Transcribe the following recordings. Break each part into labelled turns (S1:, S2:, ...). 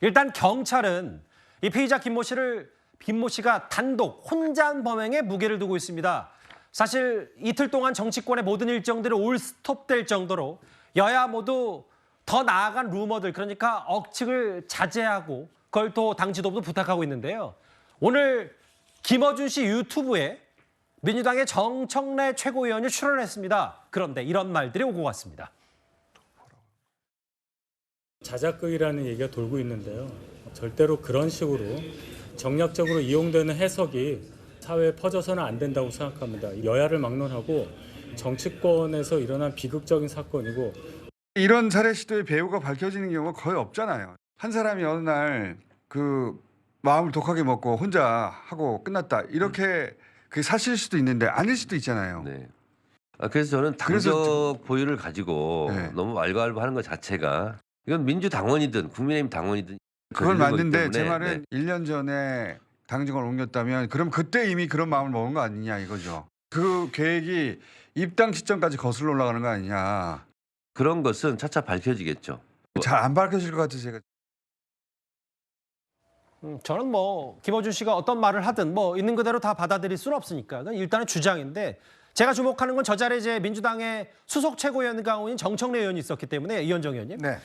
S1: 일단 경찰은 이 피의자 김모 씨가 단독 혼자 범행에 무게를 두고 있습니다. 사실 이틀 동안 정치권의 모든 일정들이 올스톱될 정도로 여야 모두 더 나아간 루머들, 그러니까 억측을 자제하고 그걸 또 당 지도부도 부탁하고 있는데요. 오늘 김어준 씨 유튜브에 민주당의 정청래 최고위원이 출연했습니다. 그런데 이런 말들이 오고 갔습니다.
S2: 자작극이라는 얘기가 돌고 있는데요. 절대로 그런 식으로 정략적으로 이용되는 해석이 사회에 퍼져서는 안 된다고 생각합니다. 여야를 막론하고 정치권에서 일어난 비극적인 사건이고,
S3: 이런 살해 시도의 배후가 밝혀지는 경우가 거의 없잖아요. 한 사람이 어느 날 그 마음을 독하게 먹고 혼자 하고 끝났다, 이렇게 그게 사실일 수도 있는데 아닐 수도 있잖아요.
S4: 네. 그래서 저는 당적 보유를 가지고
S3: 네.
S4: 너무 왈가왈부하는 것 자체가, 이건 민주당원이든 국민의힘 당원이든
S3: 그건
S4: 걸리는
S3: 맞는데
S4: 거기
S3: 제
S4: 때문에,
S3: 말은 1년 전에 당직을 옮겼다면 그럼 그때 이미 그런 마음을 먹은 거 아니냐 이거죠. 그 계획이 입당 시점까지 거슬러 올라가는 거 아니냐.
S4: 그런 것은 차차 밝혀지겠죠.
S3: 잘 안 밝혀질 것 같아요, 제가.
S1: 저는 김어준 씨가 어떤 말을 하든 있는 그대로 다 받아들일 수는 없으니까 그건 일단은 주장인데, 제가 주목하는 건 저 자리에 이제 민주당의 수석 최고위원 가운인 정청래 의원이 있었기 때문에, 이현정 의원님.
S3: 네.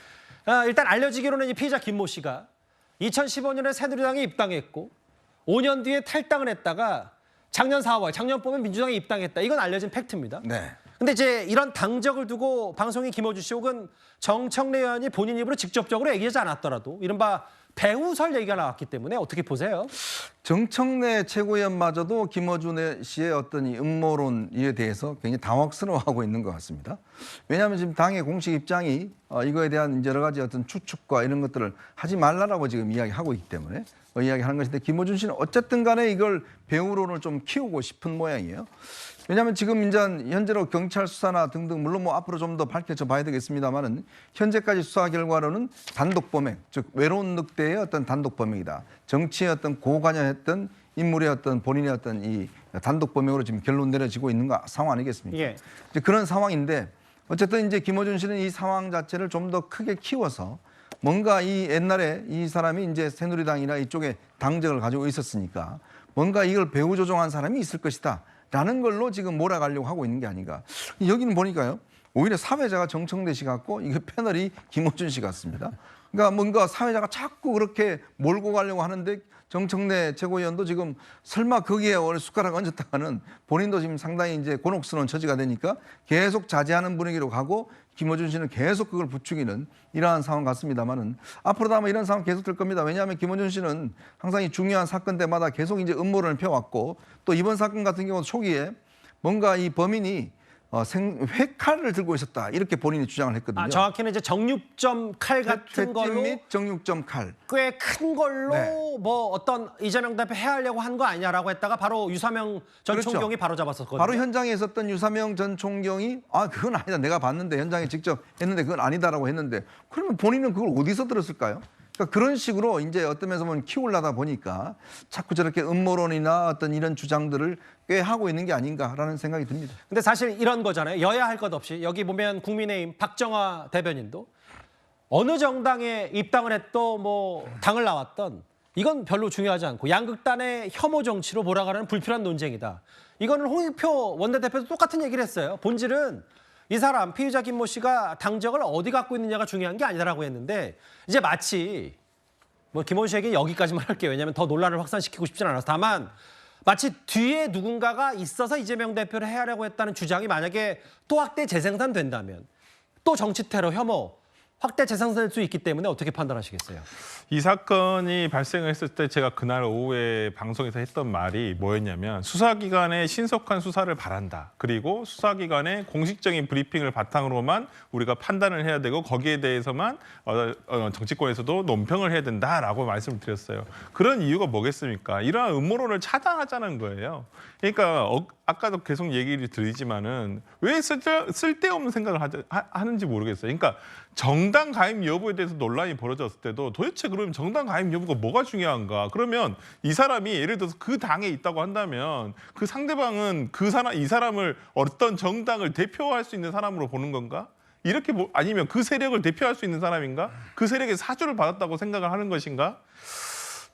S1: 일단 알려지기로는 이 피의자 김모 씨가 2015년에 새누리당에 입당했고 5년 뒤에 탈당을 했다가 작년 4월, 작년 봄에 민주당에 입당했다. 이건 알려진 팩트입니다.
S3: 네.
S1: 근데 이제 이런 당적을 두고 방송인 김어준 씨 혹은 정청래 의원이 본인 입으로 직접적으로 얘기하지 않았더라도 이른바 배우설 얘기가 나왔기 때문에 어떻게 보세요?
S5: 정청래 최고위원마저도 김어준 씨의 어떤 이 음모론에 대해서 굉장히 당혹스러워하고 있는 것 같습니다. 왜냐하면 지금 당의 공식 입장이 이거에 대한 여러 가지 어떤 추측과 이런 것들을 하지 말라라고 지금 이야기하고 있기 때문에 이야기하는 것인데, 김어준 씨는 어쨌든 간에 이걸 배우론을 좀 키우고 싶은 모양이에요. 왜냐하면 지금 이제 현재로 경찰 수사나 등등, 물론 앞으로 좀 더 밝혀져 봐야 되겠습니다만은, 현재까지 수사 결과로는 단독 범행, 즉 외로운 늑대의 어떤 단독 범행이다. 정치에 어떤 고관여했던 인물의 어떤 본인의 어떤 이 단독 범행으로 지금 결론 내려지고 있는 상황 아니겠습니까?
S1: 예.
S5: 이제 그런 상황인데, 어쨌든 이제 김어준 씨는 이 상황 자체를 좀 더 크게 키워서 뭔가 이 옛날에 이 사람이 이제 새누리당이나 이쪽에 당적을 가지고 있었으니까 뭔가 이걸 배후 조종한 사람이 있을 것이다 라는 걸로 지금 몰아가려고 하고 있는 게 아닌가. 여기는 보니까요, 오히려 사회자가 정청래 씨 같고 이게 패널이 김어준 씨 같습니다. 그러니까 뭔가 사회자가 자꾸 그렇게 몰고 가려고 하는데, 정청래 최고위원도 지금 설마 거기에 숟가락 얹었다가는 본인도 지금 상당히 이제 곤혹스러운 처지가 되니까 계속 자제하는 분위기로 가고, 김어준 씨는 계속 그걸 부추기는 이러한 상황 같습니다만은, 앞으로도 아마 이런 상황 계속될 겁니다. 왜냐하면 김어준 씨는 항상 이 중요한 사건 때마다 계속 이제 음모론을 펴왔고, 또 이번 사건 같은 경우 초기에 뭔가 이 범인이 회칼을 들고 있었다, 이렇게 본인이 주장을 했거든요.
S1: 정확히는 이제 정육점 칼 같은 걸로
S5: 및 정육점 칼.
S1: 꽤 큰 걸로
S5: 네.
S1: 어떤 이재명 대표 해하려고 한 거 아니냐라고 했다가 바로 유사명 전
S5: 그렇죠.
S1: 총경이 바로 잡았었거든요.
S5: 바로 현장에 있었던 유사명 전 총경이 그건 아니다, 내가 봤는데 현장에 직접 했는데 그건 아니다라고 했는데, 그러면 본인은 그걸 어디서 들었을까요? 그러니까 그런 식으로 이제 어떤 면에서 보면 키우려다 보니까 자꾸 저렇게 음모론이나 어떤 이런 주장들을 꽤 하고 있는 게 아닌가라는 생각이 듭니다.
S1: 근데 사실 이런 거잖아요. 여야 할 것 없이 여기 보면 국민의힘 박정화 대변인도 어느 정당에 입당을 했던 당을 나왔던 이건 별로 중요하지 않고 양극단의 혐오 정치로 몰아가는 불필요한 논쟁이다. 이거는 홍익표 원내대표도 똑같은 얘기를 했어요. 본질은 이 사람 피의자 김모 씨가 당적을 어디 갖고 있느냐가 중요한 게 아니라고 했는데, 이제 마치 김모 씨에게 여기까지만 할게요. 왜냐하면 더 논란을 확산시키고 싶진 않아서. 다만 마치 뒤에 누군가가 있어서 이재명 대표를 해하려고 했다는 주장이 만약에 또 확대 재생산된다면 또 정치 테러 혐오 확대 재생산될 수 있기 때문에 어떻게 판단하시겠어요?
S6: 이 사건이 발생을 했을 때 제가 그날 오후에 방송에서 했던 말이 뭐였냐면, 수사기관의 신속한 수사를 바란다. 그리고 수사기관의 공식적인 브리핑을 바탕으로만 우리가 판단을 해야 되고, 거기에 대해서만 정치권에서도 논평을 해야 된다라고 말씀을 드렸어요. 그런 이유가 뭐겠습니까? 이러한 음모론을 차단하자는 거예요. 그러니까 아까도 계속 얘기를 드리지만은 왜 쓸데없는 생각을 하는지 모르겠어요. 그러니까 정당 가입 여부에 대해서 논란이 벌어졌을 때도 도대체 그러면 정당 가입 여부가 뭐가 중요한가? 그러면 이 사람이 예를 들어서 그 당에 있다고 한다면 그 상대방은 이 사람을 어떤 정당을 대표할 수 있는 사람으로 보는 건가? 이렇게 아니면 그 세력을 대표할 수 있는 사람인가? 그 세력의 사주를 받았다고 생각을 하는 것인가?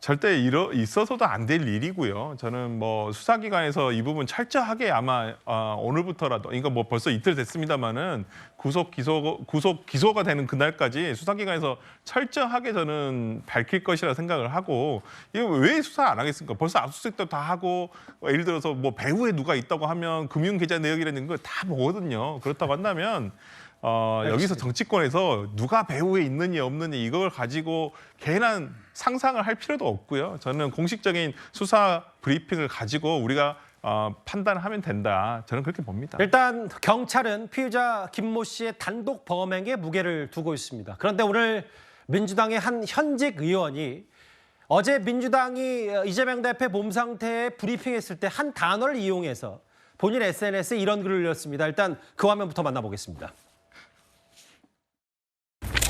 S6: 절대 있어서도 안 될 일이고요. 저는 뭐 수사기관에서 이 부분 철저하게 아마 오늘부터라도, 그러니까 뭐 벌써 이틀 됐습니다만은 구속 기소가 되는 그날까지 수사기관에서 철저하게 저는 밝힐 것이라 생각을 하고, 이거 왜 수사 안 하겠습니까? 벌써 압수수색도 다 하고, 예를 들어서 뭐 배후에 누가 있다고 하면 금융계좌 내역이라는 걸 다 보거든요. 그렇다고 한다면 여기서 정치권에서 누가 배후에 있느냐 없느냐 이걸 가지고 괜한 상상을 할 필요도 없고요. 저는 공식적인 수사 브리핑을 가지고 우리가 판단하면 된다. 저는 그렇게 봅니다.
S1: 일단 경찰은 피의자 김모 씨의 단독 범행에 무게를 두고 있습니다. 그런데 오늘 민주당의 한 현직 의원이 어제 민주당이 이재명 대표 몸 상태에 브리핑했을 때 한 단어를 이용해서 본인 SNS에 이런 글을 올렸습니다. 일단 그 화면부터 만나보겠습니다.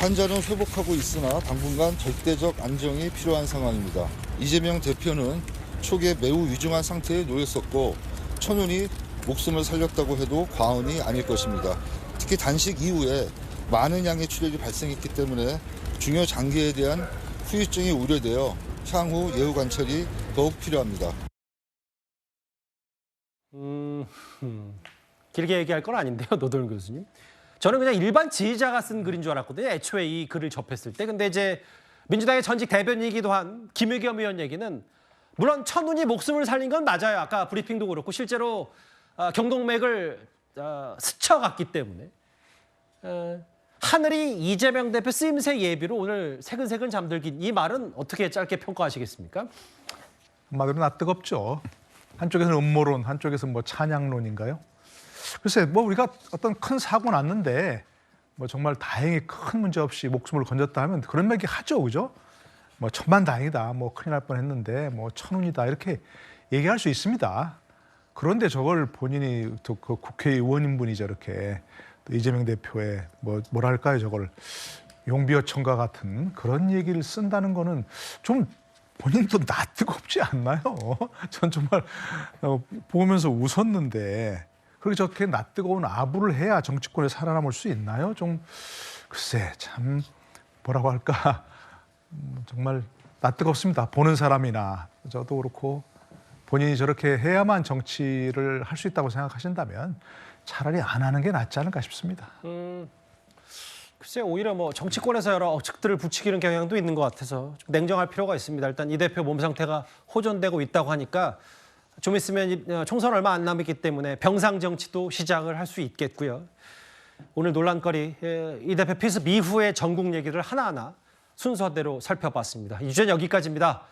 S7: 환자는 회복하고 있으나 당분간 절대적 안정이 필요한 상황입니다. 이재명 대표는 초기에 매우 위중한 상태에 놓였었고 천운이 목숨을 살렸다고 해도 과언이 아닐 것입니다. 특히 단식 이후에 많은 양의 출혈이 발생했기 때문에 중요 장기에 대한 후유증이 우려되어 향후 예후 관찰이 더욱 필요합니다.
S1: 길게 얘기할 건 아닌데요, 노도현 교수님. 저는 그냥 일반 지휘자가 쓴 글인 줄 알았거든요. 애초에 이 글을 접했을 때. 근데 이제 민주당의 전직 대변인이기도 한 김의겸 의원 얘기는 물론 천운이 목숨을 살린 건 맞아요. 아까 브리핑도 그렇고 실제로 경동맥을 스쳐갔기 때문에 하늘이 이재명 대표 쓰임새 예비로 오늘 새근새근 잠들긴, 이 말은 어떻게 짧게 평가하시겠습니까?
S8: 한마디로 낯뜨겁죠. 한쪽에서는 음모론, 한쪽에서는 뭐 찬양론인가요? 글쎄, 뭐 우리가 어떤 큰 사고 났는데 뭐 정말 다행히 큰 문제 없이 목숨을 건졌다 하면 그런 얘기 하죠, 그죠? 뭐 천만다행이다, 뭐 큰일 날 뻔했는데 뭐 천운이다 이렇게 얘기할 수 있습니다. 그런데 저걸 본인이 또 그 국회의원인 분이 저렇게 또 이재명 대표의 뭐랄까요, 저걸 용비어천과 같은 그런 얘기를 쓴다는 거는 좀 본인도 낯뜨겁지 않나요? 전 정말 보면서 웃었는데. 그렇게 저렇게 낯뜨거운 아부를 해야 정치권에 살아남을 수 있나요? 좀 글쎄 참 뭐라고 할까, 정말 낯뜨겁습니다. 보는 사람이나 저도 그렇고 본인이 저렇게 해야만 정치를 할 수 있다고 생각하신다면 차라리 안 하는 게 낫지 않을까 싶습니다.
S1: 글쎄 오히려 뭐 정치권에서 여러 측들을 부추기는 경향도 있는 것 같아서 좀 냉정할 필요가 있습니다. 일단 이 대표 몸 상태가 호전되고 있다고 하니까 좀 있으면 총선 얼마 안 남았기 때문에 병상 정치도 시작을 할 수 있겠고요. 오늘 논란거리 이 대표 피습 이후의 전국 얘기를 하나하나 순서대로 살펴봤습니다. 이 주제는 여기까지입니다.